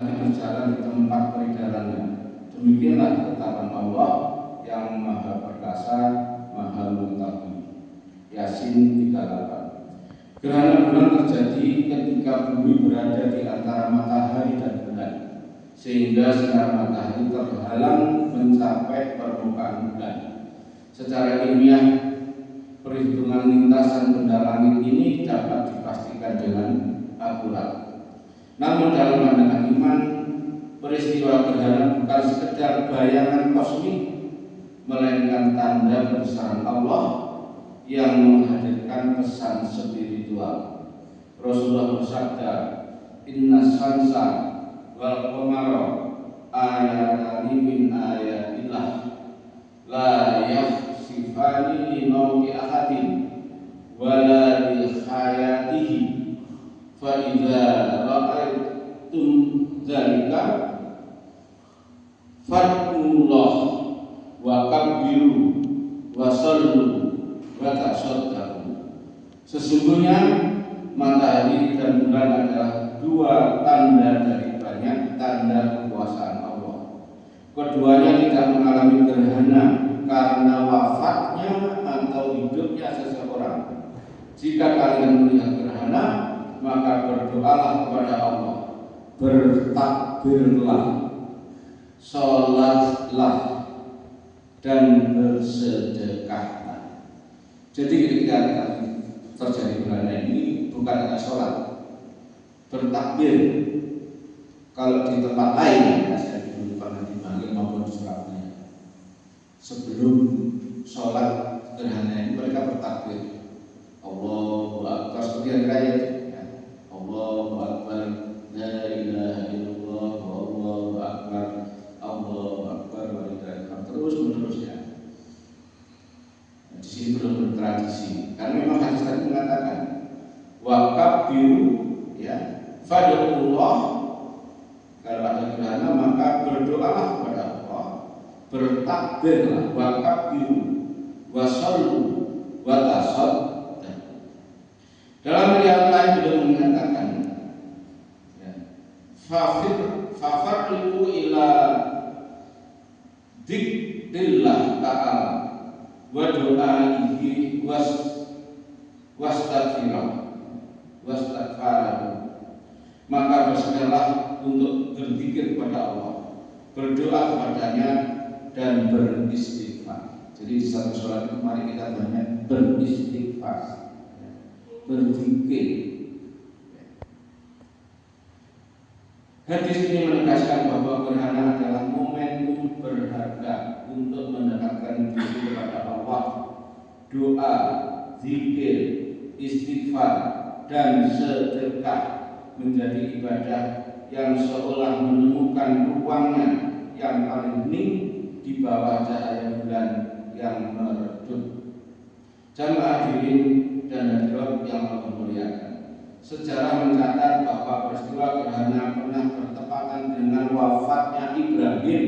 berjalan di tempat peredarannya. Demikianlah ketetapan Allah yang Maha Perkasa, Maha Mengetahui. Yasin 38. Gerhana bulan terjadi ketika bumi berada di antara matahari dan bulan, sehingga sinar matahari terhalang mencapai permukaan bulan. Secara ilmiah, perhitungan lintasan benda langit ini dapat dipastikan dengan akurat. Namun dalam pandangan iman, peristiwa gerhana bukan sekedar bayangan kosmik, melainkan tanda kebesaran Allah yang menghadirkan pesan spiritual. Rasulullah bersabda, "Inna sansa wal qamara ayatani min ayatillah la yakhsifani li mauti ahadin wala li hayatihi fa idza ra'aytum dzalika fad'ullah wa kabbiru wa sallu wa tasaddaqu." Sesungguhnya matahari dan bulan adalah dua tanda dari banyak tanda kekuasaan Allah. Keduanya tidak mengalami gerhana karena wafatnya atau hidupnya seseorang. Jika kalian melihat gerhana, maka berdoalah kepada Allah, bertakbirlah, sholatlah, dan bersedekahlah. Jadi ketika terjadi gerhana ini bukan hanya sholat, bertakbir. Kalau di tempat lain, saya dulu pernah dipanggil maupun di Surabaya, sebelum sholat gerhana ini mereka bertakbir, Allahu Akbar, seperti raya itu, ya. Allahu Akbar, la ilaha illallah, Allahu Akbar, Allahu Akbar, terus menerusnya. Di sini belum bertradisi, karena memang hadis tadi mengatakan wakaf biru, ya, fadulullah, kalau ada gerhana maka berdoalah kepada Allah, bertakbirlah, wakaf biru, wasallu, watasad. Dalam riwayat lain juga mengatakan, ya, fafarriqu ila dzikrillah ta'ala wa du'aihi wastaghfarahu. Maka bersedarlah untuk berzikir kepada Allah, berdoa kepadanya, dan beristighfar. Jadi di satu sholat itu mari kita banyak beristighfar, berzikir. Hadis ini menegaskan bahwa gerhana adalah momentum berharga untuk mendekatkan diri kepada Allah. Doa, zikir, istighfar, dan sedekah menjadi ibadah yang seolah menemukan ruangnya yang paling hening di bawah cahaya bulan yang meredup. Jamaah hadirin dan hadirat yang Allah muliakan, sejarah mencatat bahwa peristiwa gerhana pernah bertepatan dengan wafatnya Ibrahim,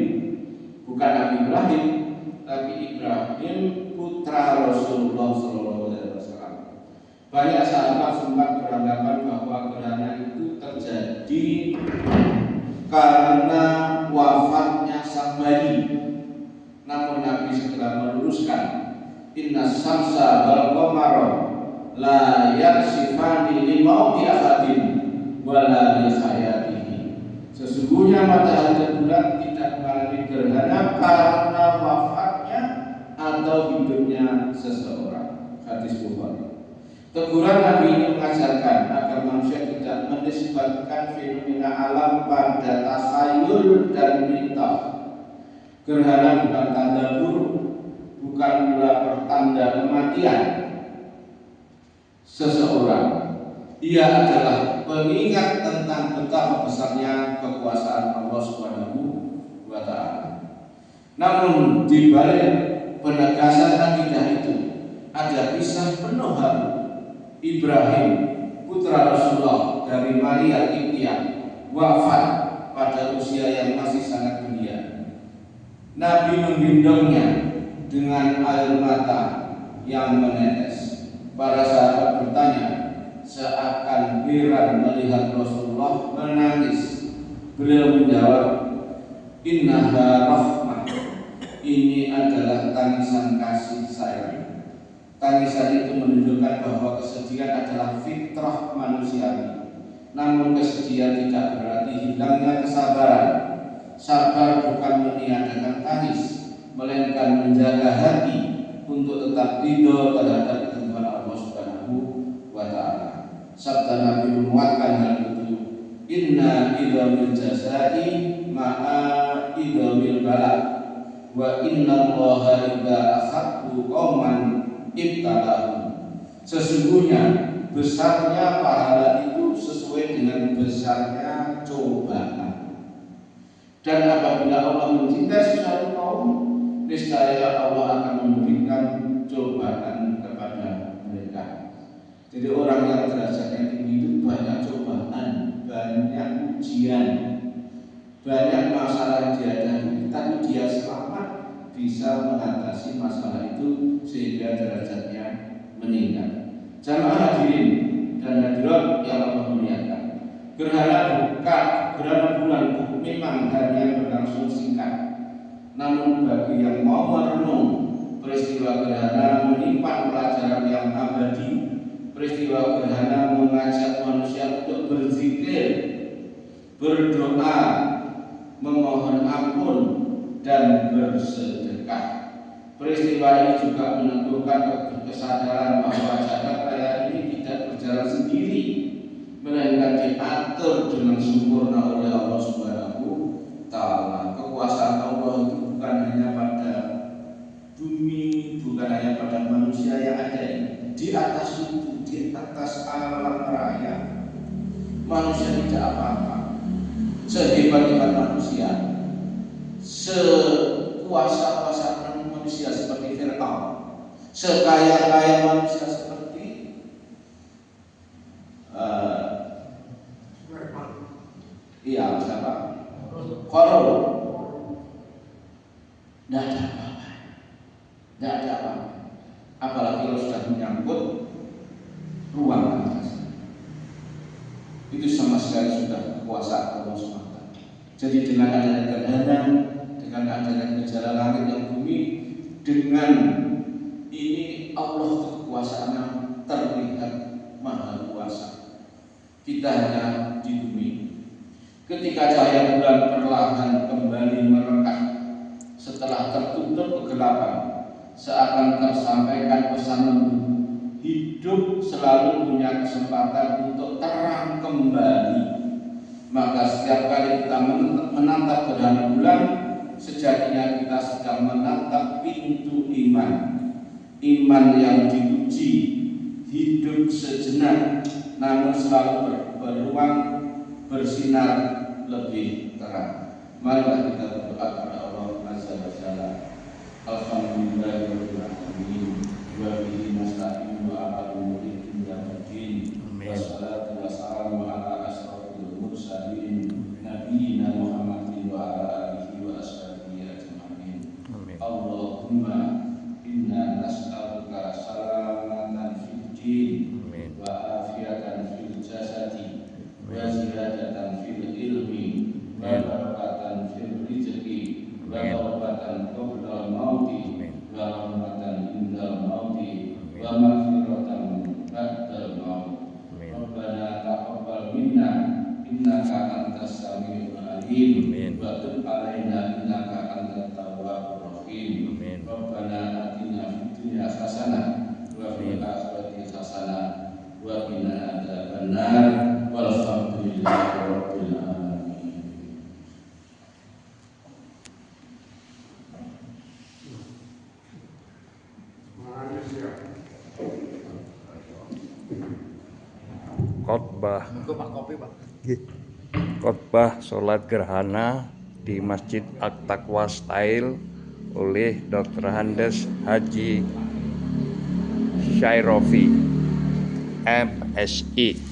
bukan Nabi Ibrahim, tapi Ibrahim putra Rasulullah SAW. Banyak sahabat sempat beranggapan bahwa gerhana itu terjadi karena wafatnya sang bayi. Namun Nabi segera meluruskan, inna samsa wal qamara la yaksifani li mauti ahadin wala li hayatihi. Sesungguhnya matahari dan bulan tidak mengalami gerhana karena wafatnya atau hidupnya seseorang. Hadis Bukhari. Teguran Nabi ini mengajarkan agar manusia tidak menisbatkan fenomena alam pada takhayul dan mitos. Gerhana bukan tanda buruk, bukan pula pertanda kematian seseorang. Ia adalah pengingat tentang betapa besarnya kekuasaan Allah Subhanahu wa Ta'ala. Namun di balik penegasan akidah itu ada kisah penuh haru. Ibrahim putra Rasulullah dari Maria Ibtiah wafat pada usia yang masih sangat belia. Nabi menggendongnya dengan air mata yang menetes. Para sahabat bertanya, seakan heran melihat Rasulullah menangis Beliau menjawab, innaha rahmah, ini adalah tangisan kasih sayang. Tangisan itu menunjukkan bahwa kesedihan adalah fitrah manusiawi. Namun kesedihan tidak berarti hilangnya kesabaran. Sabar bukan meniadakan tangis, melainkan menjaga hati untuk tetap ridho terhadap ketentuan Allah Subhanahu wa Ta'ala. Sabda Nabi menguatkan hal itu, inna idhamil jazai ma'a idhamil balak, wa inna allaha idha akhadhu qawman ibtalahum. Sesungguhnya besarnya pahala itu sesuai dengan besarnya cobaan. Dan apabila Allah mencintai sesuatu kaum, niscaya Allah akan memberikan cobaan kepada mereka. Jadi orang yang derajatnya tinggi itu banyak cobaan, banyak ujian, banyak masalah yang dihadapi, tapi dia selamat bisa mengatasi masalah itu sehingga derajatnya meningkat. Jamaah hadirin dan hadirat yang Allah muliakan, gerhana bulan memang hanya berlangsung singkat. Namun bagi yang mau merenung peristiwa gerhana menyimpan pelajaran yang abadi. Peristiwa gerhana mengajak manusia untuk berzikir, berdoa, memohon ampun, dan bersedekah. Peristiwa ini juga meneguhkan kesadaran bahwa jagat raya ini tidak berjalan sendiri, melainkan diatur dengan sempurna oleh Allah Subhanahu Ta'ala. Kekuasaan Allah itu bukan hanya pada bumi, bukan hanya pada manusia yang ada di atas itu, di atas alam raya. Manusia tidak apa-apa, sehebat-hebat manusia, sekuasa-kuasa manusia seperti Fir'aun, sekaya-kaya manusia seperti siapa? Qarun. Tidak ada apa-apa, tidak ada apa-apa. Apalagi kalau sudah menyangkut ruang angkasa, itu sama sekali sudah kekuasaan Allah SWT. Jadi dengan adanya gerhana, dengan adanya gejala langit dan bumi, dengan ini Allah kekuasaannya terlihat maha kuasa. Kita hanya di bumi. Ketika cahaya bulan perlahan kembali merengkah setelah tertutup kegelapan, seakan tersampaikan pesan lembut, hidup selalu punya kesempatan untuk terang kembali. Maka setiap kali kita menatap gerhana bulan, sejatinya kita sedang menatap pintu iman. Iman yang diuji, hidup sejenak, namun selalu berruang bersinar lebih terang. Marilah kita berdoa kepada Allah Azza wa Jalla. Alhamdulillahirabbil alamin wa bihi nasta'in wa ala umuri dunya wad din. Wassalatu wassalamu ala asrofil mursalin nabiyina Muhammadin wa ala alihi wa ashabihi ajma'in. Allahumma inna nas'aluka salamatan fid din wa afiatan fil jasadi wa ziyadatan fil ilmi wa barakatan fil rizqi wa taubatan qabla mauti wa rahmatan indal mauti wa maghfiratan ba'dal maut. Rabbana taqabbal minna innaka antas samiul alim wa tub alaina innaka antat tawwabur rahim. Rabbana atina fid dunya hasanah wa fil akhirati hasanah wa qina adzabannar. Walhamdulillahi rabbil alamin. Khotbah sholat gerhana di Masjid At-Taqwa Style oleh Dr. Handes Haji Syairofi, MSI.